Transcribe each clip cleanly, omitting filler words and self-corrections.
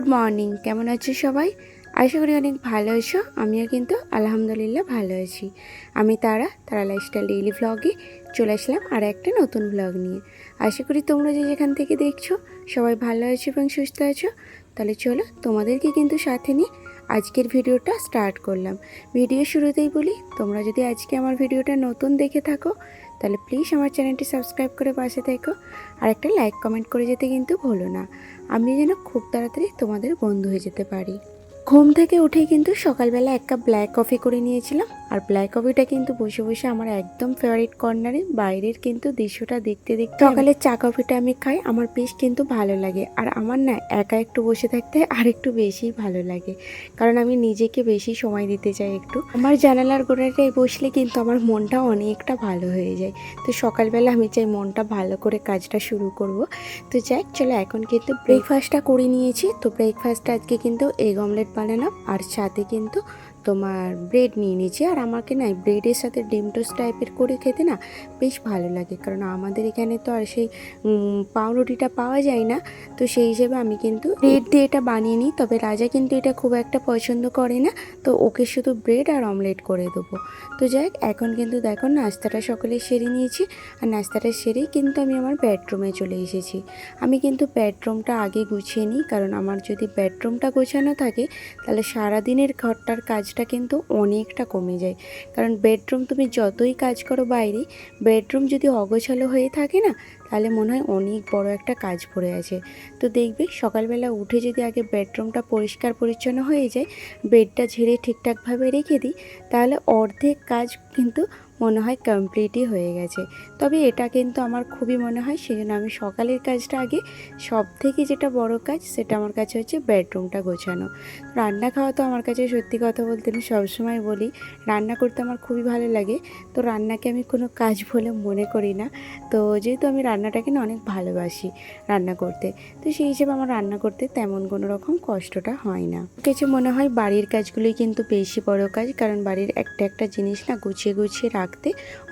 Good morning, কেমন আছো সবাই? আশা করি অনেক ভালো আছো। আমিও কিন্তু আলহামদুলিল্লাহ ভালো আছি। আমি তারা লাইফস্টাইল ডেইলি ভ্লগে চলে আসলাম আর একটা নতুন ভ্লগ নিয়ে। আশা করি তোমরা যে যেখান থেকে দেখছো সবাই ভালো আছো এবং সুস্থ আছো। তাহলে চলো তোমাদেরকে কিন্তু সাথে নিয়ে আজকের ভিডিওটা স্টার্ট করলাম। ভিডিও শুরুতেই বলি, তোমরা যদি আজকে আমার ভিডিওটা নতুন দেখে থাকো তাহলে প্লিজ আমার চ্যানেলটি সাবস্ক্রাইব করে পাশে থেকো আর একটা লাইক কমেন্ট করে যেতে কিন্তু ভুলো না। আমি যেন খুব তাড়াতাড়ি তোমাদের বন্ধু হয়ে যেতে পারি। ঘুম থেকে উঠেই কিন্তু সকালবেলা এক কাপ ব্ল্যাক কফি করে নিয়েছিলাম। আর ব্ল্যাক কফিটা কিন্তু বসে বসে আমার একদম ফেভারিট কর্নারে, বাইরের কিন্তু দৃশ্যটা দেখতে দেখতে সকালের চা কফিটা আমি খাই, আমার বেশ কিন্তু ভালো লাগে। আর আমার না একা একটু বসে থাকতে আর একটু বেশি ভালো লাগে, কারণ আমি নিজেকে বেশি সময় দিতে চাই একটু। আমার জানালার গোড়াটায় বসলে কিন্তু আমার মনটা অনেকটা ভালো হয়ে যায়। তো সকালবেলা আমি চাই মনটা ভালো করে কাজটা শুরু করব। তো যাই চলো, এখন কিন্তু ব্রেকফাস্টটা করে নিয়েছি। তো ব্রেকফাস্টটা আজকে কিন্তু এগ অমলেট বানালাম আর সাথে কিন্তু তোমার ব্রেড নিয়ে নিয়েছি। আর আমাকে না ব্রেডের সাথে ডিম টোস্ট টাইপের করে খেতে না বেশ ভালো লাগে, কারণ আমাদের এখানে তো আর সেই পাউরুটিটা পাওয়া যায় না। তো সেই হিসেবে আমি কিন্তু ব্রেড দিয়ে এটা বানিয়ে নিই। তবে রাজা কিন্তু এটা খুব একটা পছন্দ করে না, তো ওকে শুধু ব্রেড আর অমলেট করে দেবো। তো যাই এখন কিন্তু দেখো নাস্তাটা সকলে সেরে নিয়েছি। আর নাস্তাটা সেরেই কিন্তু আমি আমার বেডরুমে চলে এসেছি। আমি কিন্তু বেডরুমটা আগে গুছিয়ে নিই, কারণ আমার যদি বেডরুমটা গোছানো থাকে তাহলে সারাদিনের ঘরটার কাজটা কিন্তু অনেকটা কমে যায়। কারণ বেডরুম তুমি যতই কাজ করো বাইরে, বেডরুম যদি অগোছালো হয়ে থাকে না তাহলে মনে হয় অনেক বড় একটা কাজ পড়ে আছে। তো দেখবে সকালবেলা উঠে যদি আগে বেডরুমটা পরিষ্কার পরিচ্ছন্ন হয়ে যায়, বেডটা ঝেড়ে ঠিকঠাকভাবে রেখে দিই, তাহলে অর্ধেক কাজ কিন্তু মনে হয় কমপ্লিটই হয়ে গেছে। তবে এটা কিন্তু আমার খুবই মনে হয়, সেজন্য আমি সকালের কাজটা আগে, সব থেকে যেটা বড় কাজ সেটা আমার কাছে হচ্ছে বেডরুমটা গোছানো। রান্না খাওয়া তো আমার কাছে সত্যি কথা বলতে আমি সবসময় বলি রান্না করতে আমার খুবই ভালো লাগে। তো রান্নাকে আমি কোনো কাজ বলে মনে করি না। তো যেহেতু আমি রান্নাটাকে না অনেক ভালোবাসি রান্না করতে, তো সেই হিসেবে আমার রান্না করতে তেমন কোনো রকম কষ্টটা হয় না। কিছু মনে হয় বাড়ির কাজগুলোই কিন্তু বেশি বড় কাজ, কারণ বাড়ির একটা একটা জিনিস না গুছিয়ে গুছিয়ে রাখতে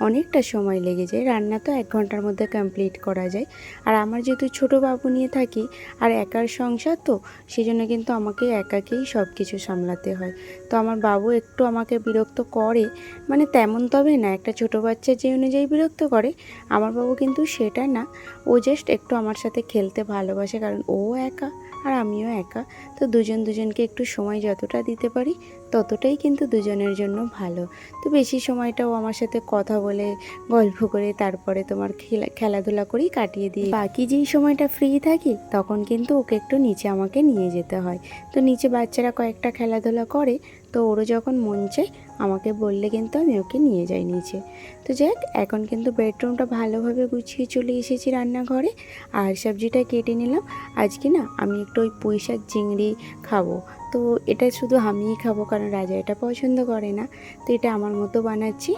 অনেকটা সময় লেগে যায়। রান্না তো 1 ঘন্টার মধ্যে কমপ্লিট করা যায়। আর আমার যেহেতু ছোটো বাবু নিয়ে থাকি আর একার সংসার, তো সেই জন্য কিন্তু আমাকে একাকেই সব কিছু সামলাতে হয়। তো আমার বাবু একটু আমাকে বিরক্ত করে, মানে তেমন তবে না, একটা ছোটো বাচ্চা যে অনুযায়ী বিরক্ত করে আমার বাবু কিন্তু সেটা না। ও জাস্ট একটু আমার সাথে খেলতে ভালোবাসে, কারণ ও একা আর আমিও একা। তো দুজনকে একটু সময় যতটা দিতে পারি ততটাই কিন্তু দুজনের জন্য ভালো। তো বেশি সময়টাও আমার সাথে কথা বলে গল্প করে তারপরে তোমার খেলাধুলা করেই কাটিয়ে দিই। বাকি যেই সময়টা ফ্রি থাকি তখন কিন্তু ওকে একটু নিচে আমাকে নিয়ে যেতে হয়। তো নিচে বাচ্চারা কয়েকটা খেলাধুলা করে, তো ওরও যখন মন চায় আমাকে বললে কিন্তু আমি ওকে নিয়ে যাই নিচে। তো যাক এখন কিন্তু বেডরুমটা ভালোভাবে গুছিয়ে চলে এসেছি রান্নাঘরে। আর সবজিটা কেটে নিলাম। আজকে না আমি একটু ওই পুঁই শাক চিংড়ি খাবো। তো এটা শুধু আমিই খাবো, কারণ রাজা এটা পছন্দ করে না। তো এটা আমার মতো বানাচ্ছি।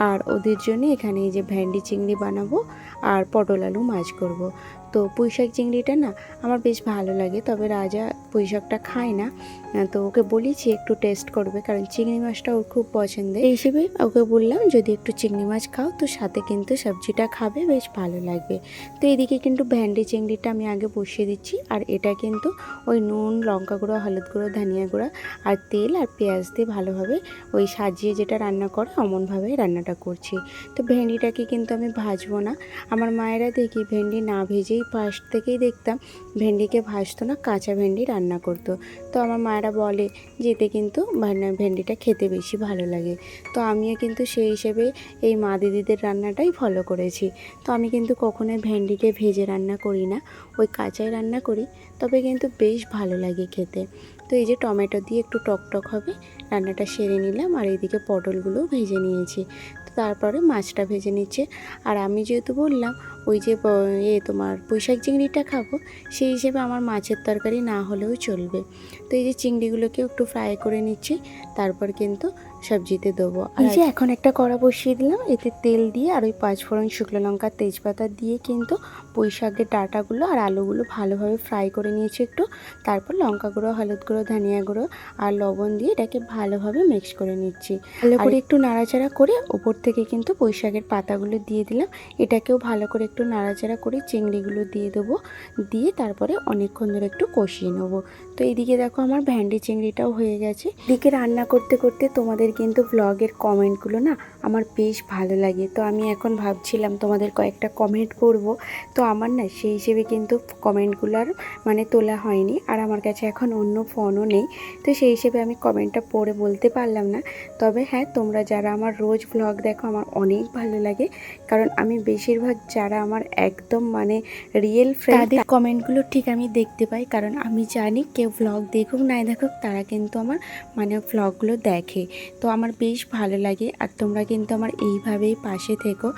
আর ওদের জন্য এখানে এই যে ভেন্ডি চিংড়ি বানাবো আর পটল আলু মাছ করব। তো পুঁই শাক চিংড়িটা না আমার বেশ ভালো লাগে, তবে রাজা পুঁই শাকটা খায় না। তো ওকে বলেছি একটু টেস্ট করবে, কারণ চিংড়ি মাছটা ওর খুব পছন্দের। এই হিসেবে ওকে বললাম যদি একটু চিংড়ি মাছ খাও তো সাথে কিন্তু সবজিটা খাবে, বেশ ভালো লাগবে। তো এদিকে কিন্তু ভেন্ডি চিংড়িটা আমি আগে বসিয়ে দিচ্ছি। আর এটা কিন্তু ওই নুন, লঙ্কা গুঁড়ো, হলুদ গুঁড়ো, ধনিয়া গুঁড়ো আর তেল আর পেঁয়াজ দিয়ে ভালোভাবে ওই সাজিয়ে যেটা রান্না করে অমনভাবে রান্নাটা করছি। তো ভেন্ডিটাকে কিন্তু আমি ভাজবো না। আমার মায়েরা দেখি ভেন্ডি না ভেজেই ফার্স্ট থেকেই দেখতাম ভেন্ডিকে ভাজতো না, কাঁচা ভেন্ডি রান্না করতো। তো আমার মায়েরা বলে যে এতে কিন্তু ভেন্ডিটা খেতে বেশি ভালো লাগে। তো আমিও কিন্তু সেই হিসেবে এই মা দিদিদের রান্নাটাই ফলো করেছি। তো আমি কিন্তু কখনোই ভেন্ডিকে ভেজে রান্না করি না, ওই কাঁচাই রান্না করি। তবে কিন্তু বেশ ভালো লাগে খেতে। তো এই যে টমেটো দিয়ে একটু টকটক হবে, রান্নাটা সেরে নিলাম। আর এইদিকে পটলগুলোও ভেজে নিয়েছি। তো তারপরে মাছটা ভেজে নিচ্ছে। আর আমি যেহেতু বললাম ওই যে তোমার পুঁই শাক চিংড়িটা খাবো, সেই হিসেবে আমার মাছের তরকারি না হলেও চলবে। তো এই যে চিংড়িগুলোকে একটু ফ্রাই করে নিচ্ছি। তারপর কিন্তু সবজিতে দেবো। আর এই যে এখন একটা কড়া বসিয়ে দিলাম, এতে তেল দিয়ে আর ওই 5 ফোড়ন, শুকনো লঙ্কা, তেজপাতা দিয়ে কিন্তু পুঁই শাকের ডাঁটাগুলো আর আলুগুলো ভালোভাবে ফ্রাই করে নিয়েছি একটু। তারপর লঙ্কা গুঁড়ো, হলুদ গুঁড়ো, ধনিয়া গুঁড়ো আর লবণ দিয়ে এটাকে ভালোভাবে মিক্স করে নিচ্ছি। ভালো করে একটু নাড়াচাড়া করে ওপর থেকে কিন্তু পুঁই শাকের পাতাগুলো দিয়ে দিলাম। এটাকেও ভালো করে একটু নাড়াচাড়া করে চিংড়িগুলো দিয়ে দেবো, দিয়ে তারপরে অনেকক্ষণ ধরে একটু কষিয়ে নেবো। তো এইদিকে দেখো আমার ভেন্ডি চিংড়িটাও হয়ে গেছে। এদিকে রান্না করতে করতে তোমাদের কিন্তু ব্লগের কমেন্টগুলো না আমার বেশ ভালো লাগে। তো আমি এখন ভাবছিলাম তোমাদের কয়েকটা কমেন্ট করব। তো আমার না সেই হিসেবে কিন্তু কমেন্টগুলো আর মানে তোলা হয়নি, আর আমার কাছে এখন অন্য ফোনও নেই। তো সেই হিসেবে আমি কমেন্টটা পড়ে বলতে পারলাম না। তবে হ্যাঁ, তোমরা যারা আমার রোজ ব্লগ দেখো আমার অনেক ভালো লাগে, কারণ আমি বেশিরভাগ যারা আমার একদম মানে রিয়েল ফ্রেন্ড তাদের কমেন্টগুলো ঠিক আমি দেখতে পাই। কারণ আমি জানি কেউ ব্লগ দেখুক নাই দেখুক, তারা কিন্তু আমার মানে ব্লগগুলো দেখে। তো আমার বেশ ভালো লাগে, আর তোমরা কিন্তু আমার এইভাবেই পাশে থেকো।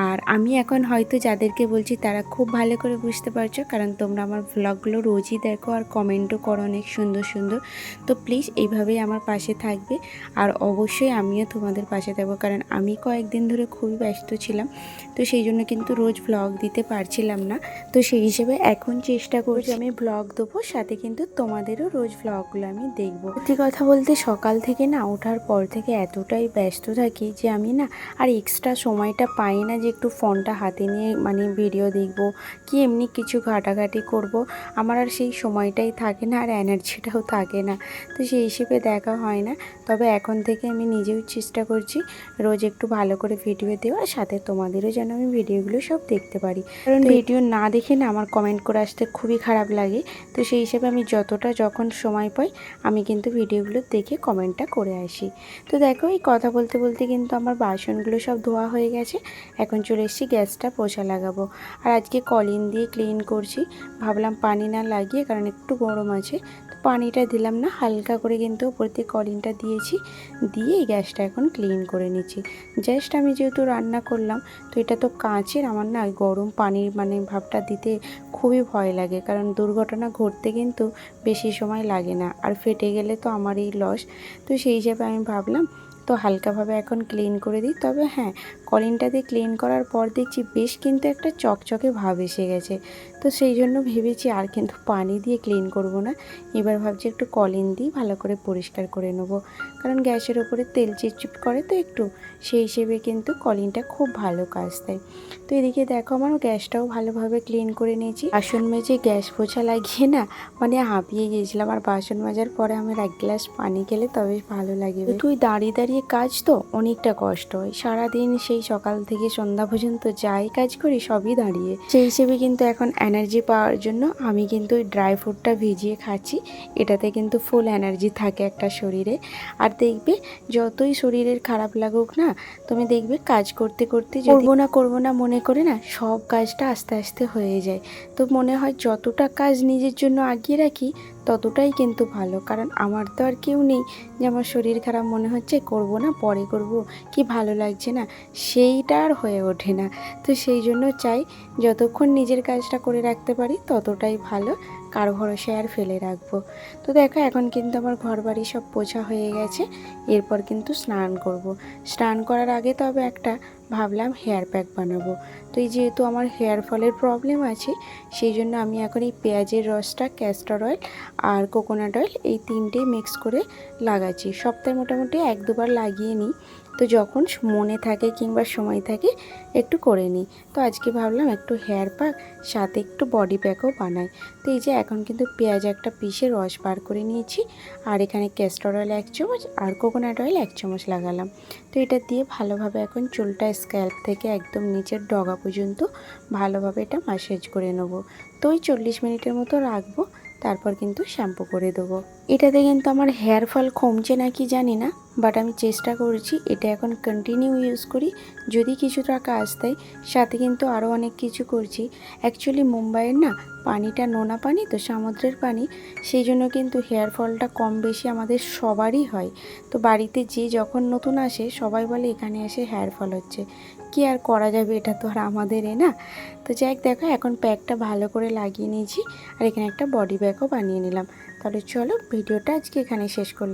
আর আমি এখন হয়তো যাদেরকে বলছি তারা খুব ভালো করে বুঝতে পারছো, কারণ তোমরা আমার ব্লগগুলো রোজই দেখো আর কমেন্টও করো অনেক সুন্দর সুন্দর। তো প্লিজ এইভাবেই আমার পাশে থাকবে, আর অবশ্যই আমিও তোমাদের পাশে থাকবো। কারণ আমি কয়েকদিন ধরে খুবই ব্যস্ত ছিলাম, তো সেই জন্য কিন্তু রোজ ব্লগ দিতে পারছিলাম না। তো সেই হিসেবে এখন চেষ্টা করছি আমি ব্লগ দেবো, সাথে কিন্তু তোমাদেরও রোজ ব্লগগুলো আমি দেখবো। সত্যি কথা বলতে সকাল থেকে না ওঠার পর থেকে এতটাই ব্যস্ত থাকি যে আমি না আর এক্সট্রা সময়টা পাই না যে একটু ফোনটা হাতে নিয়ে মানে ভিডিও দেখবো কি এমনি কিছু ঘাটাঘাটি করব। আমার আর সেই সময়টাই থাকে না, আর এনার্জিটাও থাকে না। তো সেই হিসেবে দেখা হয় না। তবে এখন থেকে আমি নিজেও চেষ্টা করছি রোজ একটু ভালো করে ভিডিও দেওয়ার, সাথে তোমাদেরও যেন আমি ভিডিওগুলো সব দেখতে পারি। কারণ ভিডিও না দেখে না আমার কমেন্ট করে আসতে খুবই খারাপ লাগে। তো সেই হিসেবে আমি যতটা যখন সময় পাই আমি কিন্তু ভিডিওগুলো দেখে কমেন্টটা করে আসি। তো দেখো এই কথা বলতে বলতে কিন্তু আমার বাসনগুলো সব ধোয়া হয়ে গেছে। এখন চলে এসেছি গ্যাসটা পোছা লাগাবো। আর আজকে কলিন দিয়ে ক্লিন করছি, ভাবলাম পানি না লাগিয়ে, কারণ একটু গরম আছে। তো পানিটা দিলাম না, হালকা করে কিন্তু উপর দিয়ে কলিনটা দিয়েছি, দিয়ে এই গ্যাসটা এখন ক্লিন করে নিচ্ছি। জাস্ট আমি যেহেতু রান্না করলাম, তো এটা তো কাঁচের, আমার না ওই গরম পানির মানে ভাবটা দিতে খুবই ভয় লাগে, কারণ দুর্ঘটনা ঘটতে কিন্তু বেশি সময় লাগে না, আর ফেটে গেলে তো আমারই লস। তো সেই হিসাবে আমি ভাবলাম তো হালকাভাবে এখন ক্লিন করে দিই। তবে হ্যাঁ, কলিনটা দিয়ে ক্লিন করার পর দেখছি বেশ কিন্তু একটা চকচকে ভাব এসে গেছে। তো সেই জন্য ভেবেছি আর কিন্তু পানি দিয়ে ক্লিন করব না, এবার ভাবছি একটু কলিন দিয়ে ভালো করে পরিষ্কার করে নেব। কারণ গ্যাসের ওপরে তেল চিটচিট করে তো একটু, সেই হিসেবে কিন্তু কলিনটা খুব ভালো কাজ দেয়। তো এদিকে দেখো আমার গ্যাসটাও ভালোভাবে ক্লিন করে নিয়েছি। বাসন মেজে গ্যাস পোছা লাগিয়ে না মানে হাঁপিয়ে গিয়েছিলাম, আর বাসন মাজার পরে আমার এক গ্লাস পানি খেলে তবে ভালো লাগে। তুই দাঁড়িয়ে দাঁড়িয়ে কাজ তো অনেকটা কষ্ট হয়, সারাদিন সেই সকাল থেকে সন্ধ্যা পর্যন্ত যাই কাজ করি সবই দাঁড়িয়ে। সেই হিসেবে কিন্তু এখন এনার্জি পাওয়ার জন্য আমি কিন্তু ওই ড্রাই ফ্রুটটা ভিজিয়ে খাচ্ছি। এটাতে কিন্তু ফুল এনার্জি থাকে একটা শরীরে। আর দেখবে যতই শরীরের খারাপ লাগুক না, তুমি দেখবে কাজ করতে করতে করবো না মনে করে না সব কাজটা আস্তে আস্তে হয়ে যায়। তো মনে হয় যতটা কাজ নিজের জন্য আগিয়ে রাখি ততটাই কিন্তু ভালো। কারণ আমার তো আর কেউ নেই যে আমার শরীর খারাপ মনে হচ্ছে করব না, পরে করব, কি ভালো লাগছে না, সেইটা আর হয়ে ওঠে না। তো সেই জন্য চাই যতক্ষণ নিজের কাজটা করে রাখতে পারি ততটাই ভালো, কারো ভরসায় আর ফেলে রাখবো। তো দেখো এখন কিন্তু আমার ঘর বাড়ি সব পোছা হয়ে গেছে, এরপর কিন্তু স্নান করব। স্নান করার আগে তবে একটা ভাবলাম হেয়ার প্যাক বানাবো। তো এই যেহেতু আমার হেয়ার ফলের প্রবলেম আছে, সেই জন্য আমি এখন এই পেঁয়াজের রসটা, ক্যাস্টর অয়েল আর কোকোনাট অয়েল এই তিনটেই মিক্স করে লাগাচ্ছি। সপ্তাহে মোটামুটি 1-2 বার লাগিয়ে নিই। তো যখন মনে থাকে কিংবা সময় থাকে একটু করে নিই। তো আজকে ভাবলাম একটু হেয়ার প্যাক সাথে একটু বডি প্যাকও বানাই। তো এই যে এখন কিন্তু পেঁয়াজ একটা পিসে রস বার করে নিয়েছি, আর এখানে ক্যাস্টর অয়েল 1 চামচ আর কোকোনাট অয়েল 1 চামচ লাগালাম। তো এটা দিয়ে ভালোভাবে এখন চুলটা স্ক্যাল্প থেকে একদম নিচের ডগা পর্যন্ত ভালোভাবে এটা ম্যাসাজ করে নেবো। তো ওই 40 মিনিটের মতো রাখবো, তারপর কিন্তু শ্যাম্পু করে দেবো। এটাতে কিন্তু আমার হেয়ার ফল কমছে নাকি জানি না, বাট আমি চেষ্টা করছি এটা এখন কন্টিনিউ ইউজ করি, যদি কিছুটা কাজ দেয়। সাথে কিন্তু আরও অনেক কিছু করছি। অ্যাকচুয়ালি মুম্বাইয়ের না পানিটা নোনা পানি, তো সমুদ্রের পানি, সেই জন্য কিন্তু হেয়ার ফলটা কম বেশি আমাদের সবারই হয়। তো বাড়িতে যে যখন নতুন আসে সবাই বলে এখানে এসে হেয়ার ফল হচ্ছে, কি আর করা যাবে, এটা তো আর আমাদের না। তো যাই দেখো এখন প্যাকটা ভালো করে লাগিয়ে নিয়েছি, আর এখানে একটা বডি প্যাকও বানিয়ে নিলাম। তাহলে চলো ভিডিওটা আজকে এখানে শেষ করলাম।